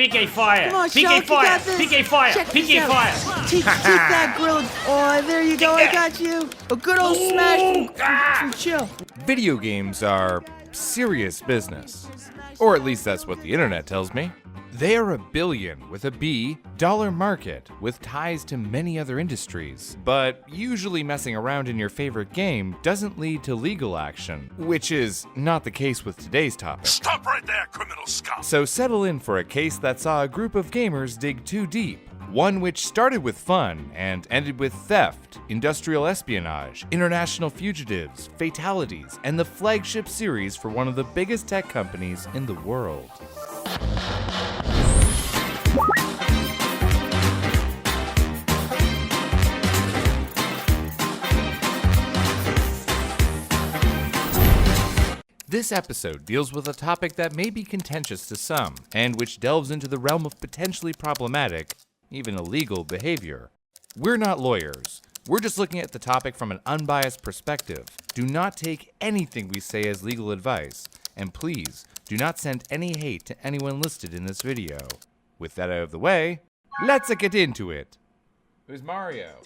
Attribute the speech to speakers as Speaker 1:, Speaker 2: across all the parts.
Speaker 1: PK fire!
Speaker 2: Come on,
Speaker 1: PK
Speaker 2: Shulk, you
Speaker 1: fire!
Speaker 2: got this.
Speaker 1: PK fire!
Speaker 2: Check
Speaker 1: PK
Speaker 2: this out.
Speaker 1: fire!
Speaker 2: Take that grill. Oh, there you go. I got you. A good old smash from Chill.
Speaker 3: Video games are serious business. Or at least that's what the internet tells me. They are a billion with a B dollar market with ties to many other industries. But usually messing around in your favorite game doesn't lead to legal action, which is not the case with today's topic.
Speaker 4: Stop right there, criminal scum!
Speaker 3: So settle in for a case that saw a group of gamers dig too deep. One which started with fun and ended with theft, industrial espionage, international fugitives, fatalities, and the flagship series for one of the biggest tech companies in the world. This episode deals with a topic that may be contentious to some, and which delves into the realm of potentially problematic, even illegal behavior. We're not lawyers. We're just looking at the topic from an unbiased perspective. Do not take anything we say as legal advice, and please do not send any hate to anyone listed in this video. With that out of the way, let's get into it. Who's Mario?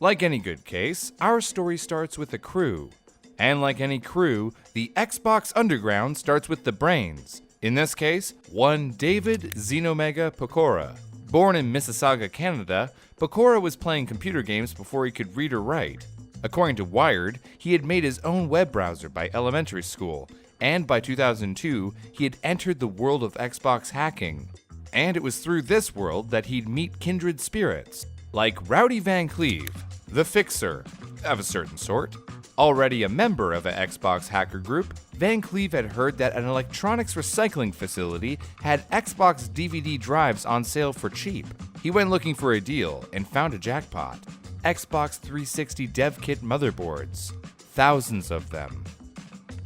Speaker 3: Like any good case, our story starts with a crew. And like any crew, the Xbox Underground starts with the brains. In this case, one David Xenomega Pecora. Born in Mississauga, Canada, Pecora was playing computer games before he could read or write. According to Wired, he had made his own web browser by elementary school, and by 2002, he had entered the world of Xbox hacking. And it was through this world that he'd meet kindred spirits, like Rowdy Van Cleve, the Fixer, of a certain sort. Already a member of an Xbox hacker group, Van Cleve had heard that an electronics recycling facility had Xbox DVD drives on sale for cheap. He went looking for a deal and found a jackpot. Xbox 360 dev kit motherboards. Thousands of them.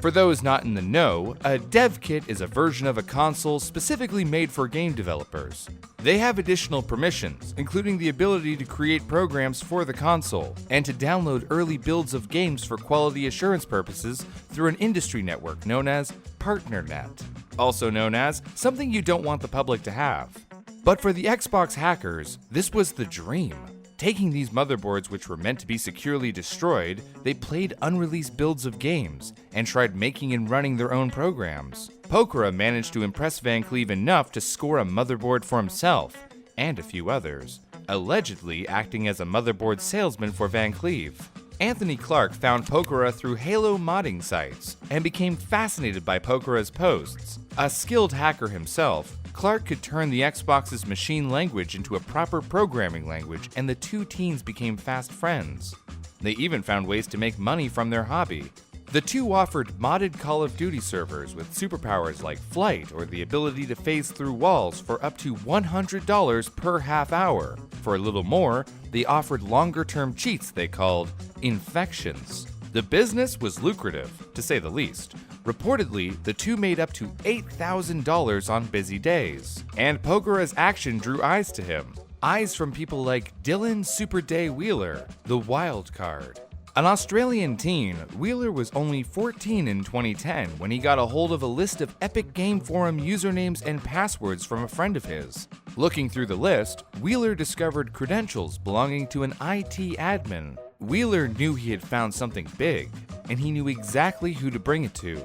Speaker 3: For those not in the know, a dev kit is a version of a console specifically made for game developers. They have additional permissions, including the ability to create programs for the console, and to download early builds of games for quality assurance purposes through an industry network known as PartnerNet, also known as something you don't want the public to have. But for the Xbox hackers, this was the dream. Taking these motherboards, which were meant to be securely destroyed, they played unreleased builds of games and tried making and running their own programs. Pecora managed to impress Van Cleve enough to score a motherboard for himself and a few others, allegedly acting as a motherboard salesman for Van Cleve. Anthony Clark found Pecora through Halo modding sites and became fascinated by Pecora's posts. A skilled hacker himself, Clark could turn the Xbox's machine language into a proper programming language, and the two teens became fast friends. They even found ways to make money from their hobby. The two offered modded Call of Duty servers with superpowers like flight or the ability to phase through walls for up to $100 per half hour. For a little more, they offered longer-term cheats they called infections. The business was lucrative, to say the least. Reportedly, the two made up to $8,000 on busy days. And Pecora's action drew eyes to him. Eyes from people like Dylan Superday Wheeler, the wild card. An Australian teen, Wheeler was only 14 in 2010 when he got a hold of a list of Epic Game Forum usernames and passwords from a friend of his. Looking through the list, Wheeler discovered credentials belonging to an IT admin. Wheeler knew he had found something big, and he knew exactly who to bring it to.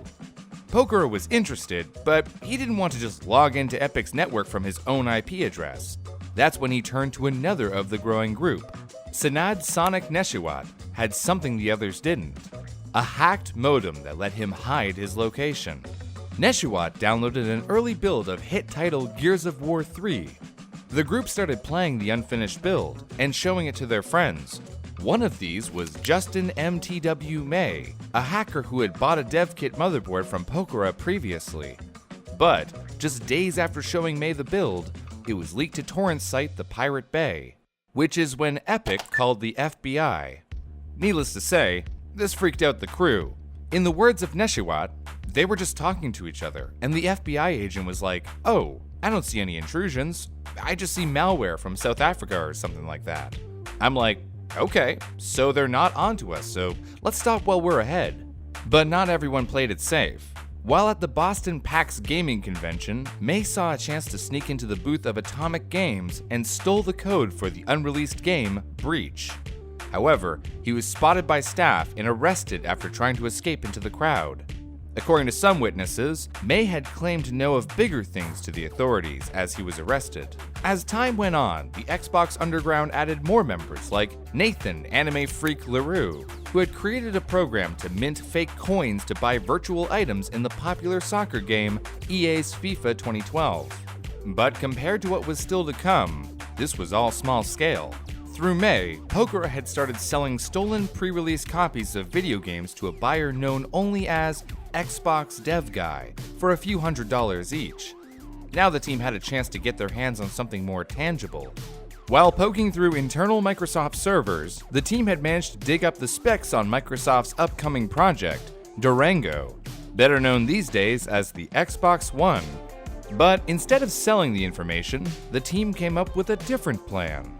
Speaker 3: Pecora was interested, but he didn't want to just log into Epic's network from his own IP address. That's when he turned to another of the growing group. Sanad Sonic Neshiwat had something the others didn't. A hacked modem that let him hide his location. Neshiwat downloaded an early build of hit title Gears of War 3. The group started playing the unfinished build and showing it to their friends. One of these was Justin MTW May, a hacker who had bought a dev kit motherboard from Pecora previously. But just days after showing May the build, it was leaked to torrent site The Pirate Bay, which is when Epic called the FBI. Needless to say, this freaked out the crew. In the words of Neshiwat, they were just talking to each other, and the FBI agent was like, "Oh, I don't see any intrusions. I just see malware from South Africa or something like that." I'm like, okay, so they're not onto us, so let's stop while we're ahead. But not everyone played it safe. While at the Boston PAX Gaming Convention, May saw a chance to sneak into the booth of Atomic Games and stole the code for the unreleased game, Breach. However, he was spotted by staff and arrested after trying to escape into the crowd. According to some witnesses, May had claimed to know of bigger things to the authorities as he was arrested. As time went on, the Xbox Underground added more members like Nathan Anime Freak LaRue, who had created a program to mint fake coins to buy virtual items in the popular soccer game EA's FIFA 2012. But compared to what was still to come, this was all small scale. Through May, Pokora had started selling stolen pre-release copies of video games to a buyer known only as Xbox Dev Guy for a few $100s each. Now the team had a chance to get their hands on something more tangible. While poking through internal Microsoft servers, the team had managed to dig up the specs on Microsoft's upcoming project, Durango, better known these days as the Xbox One. But instead of selling the information, the team came up with a different plan.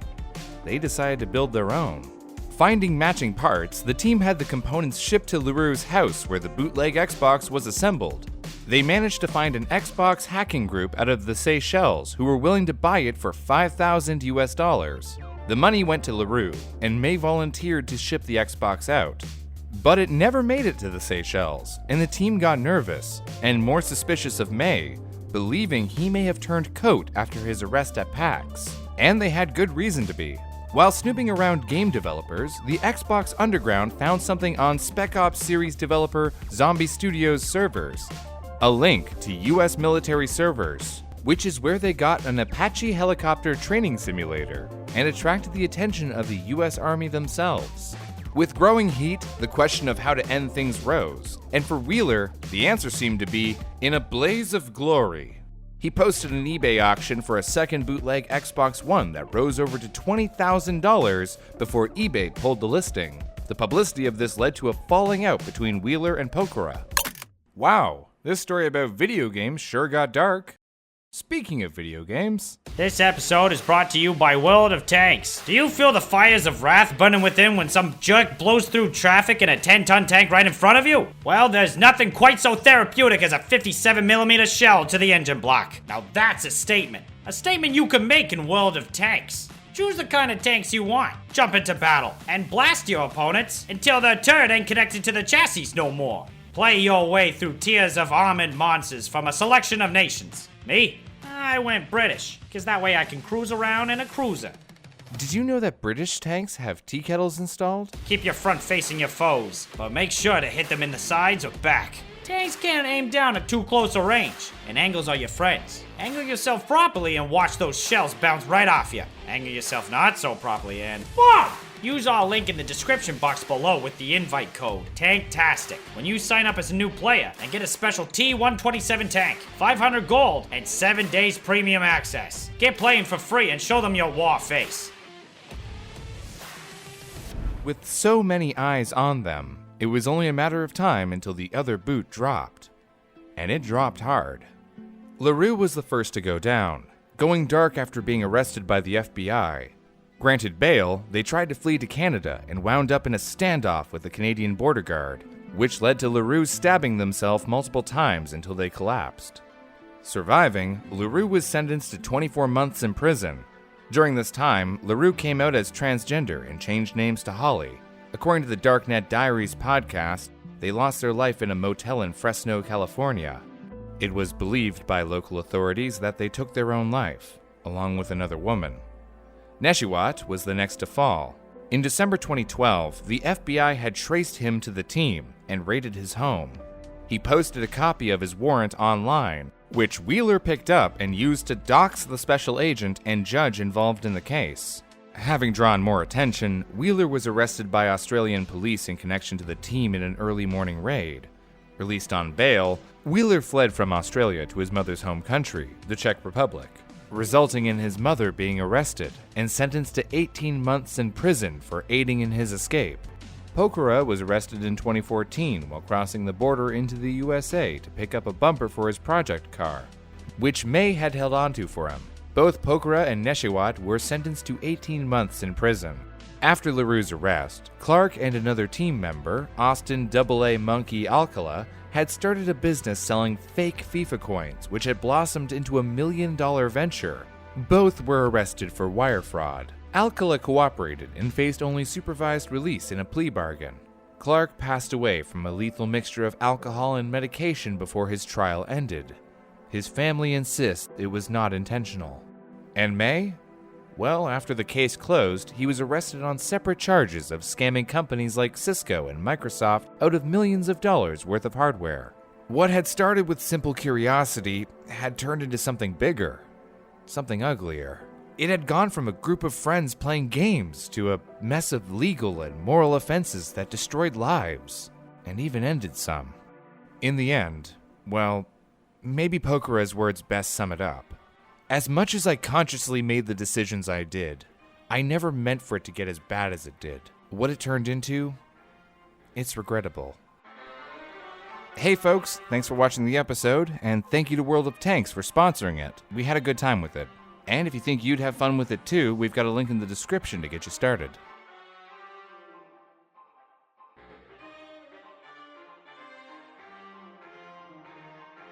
Speaker 3: They decided to build their own. Finding matching parts, the team had the components shipped to LaRue's house where the bootleg Xbox was assembled. They managed to find an Xbox hacking group out of the Seychelles who were willing to buy it for $5,000. The money went to LaRue, and May volunteered to ship the Xbox out. But it never made it to the Seychelles, and the team got nervous, and more suspicious of May, believing he may have turned coat after his arrest at PAX. And they had good reason to be. While snooping around game developers, the Xbox Underground found something on Spec Ops series developer Zombie Studios' servers. A link to US military servers, which is where they got an Apache helicopter training simulator, and attracted the attention of the US Army themselves. With growing heat, the question of how to end things rose, and for Wheeler, the answer seemed to be in a blaze of glory. He posted an eBay auction for a second bootleg Xbox One that rose over to $20,000 before eBay pulled the listing. The publicity of this led to a falling out between Wheeler and Pokora. Wow, this story about video games sure got dark. Speaking of video games,
Speaker 1: this episode is brought to you by World of Tanks. Do you feel the fires of wrath burning within when some jerk blows through traffic in a 10-ton tank right in front of you? Well, there's nothing quite so therapeutic as a 57mm shell to the engine block. Now that's a statement. A statement you can make in World of Tanks. Choose the kind of tanks you want, jump into battle, and blast your opponents until their turret ain't connected to the chassis no more. Play your way through tiers of armored monsters from a selection of nations. Me? I went British, because that way I can cruise around in a cruiser.
Speaker 3: did you know that British tanks have tea kettles installed?
Speaker 1: Keep your front facing your foes, but make sure to hit them in the sides or back. Tanks can't aim down at too close a range, and angles are your friends. Angle yourself properly and watch those shells bounce right off you. Angle yourself not so properly and BOOM! Use our link in the description box below with the invite code TANKTASTIC when you sign up as a new player and get a special T127 tank, 500 gold, and 7 days premium access. Get playing for free and show them your war face.
Speaker 3: With so many eyes on them, it was only a matter of time until the other boot dropped. And it dropped hard. LaRue was the first to go down, going dark after being arrested by the FBI. Granted bail, they tried to flee to Canada and wound up in a standoff with the Canadian border guard, which led to LaRue stabbing themselves multiple times until they collapsed. Surviving, LaRue was sentenced to 24 months in prison. During this time, LaRue came out as transgender and changed names to Holly. According to the Darknet Diaries podcast, they lost their life in a motel in Fresno, California. It was believed by local authorities that they took their own life, along with another woman. Neshiwat was the next to fall. In December 2012, the FBI had traced him to the team and raided his home. He posted a copy of his warrant online, which Wheeler picked up and used to dox the special agent and judge involved in the case. Having drawn more attention, Wheeler was arrested by Australian police in connection to the team in an early morning raid. Released on bail, Wheeler fled from Australia to his mother's home country, the Czech Republic, resulting in his mother being arrested and sentenced to 18 months in prison for aiding in his escape. Pokora was arrested in 2014 while crossing the border into the USA to pick up a bumper for his project car, which May had held onto for him. Both Pokora and Neshiwat were sentenced to 18 months in prison. After LaRue's arrest, Clark and another team member, Austin AA Monkey Alcala, had started a business selling fake FIFA coins, which had blossomed into a $1 million venture. Both were arrested for wire fraud. Alcala cooperated and faced only supervised release in a plea bargain. Clark passed away from a lethal mixture of alcohol and medication before his trial ended. His family insists it was not intentional. And May? Well, after the case closed, he was arrested on separate charges of scamming companies like Cisco and Microsoft out of millions of dollars worth of hardware. What had started with simple curiosity had turned into something bigger, something uglier. It had gone from a group of friends playing games to a mess of legal and moral offenses that destroyed lives, and even ended some. In the end, well, maybe Poker's words best sum it up. As much as I consciously made the decisions I did, I never meant for it to get as bad as it did. What it turned into, it's regrettable. Hey folks, thanks for watching the episode, and thank you to World of Tanks for sponsoring it. We had a good time with it. And if you think you'd have fun with it too, we've got a link in the description to get you started.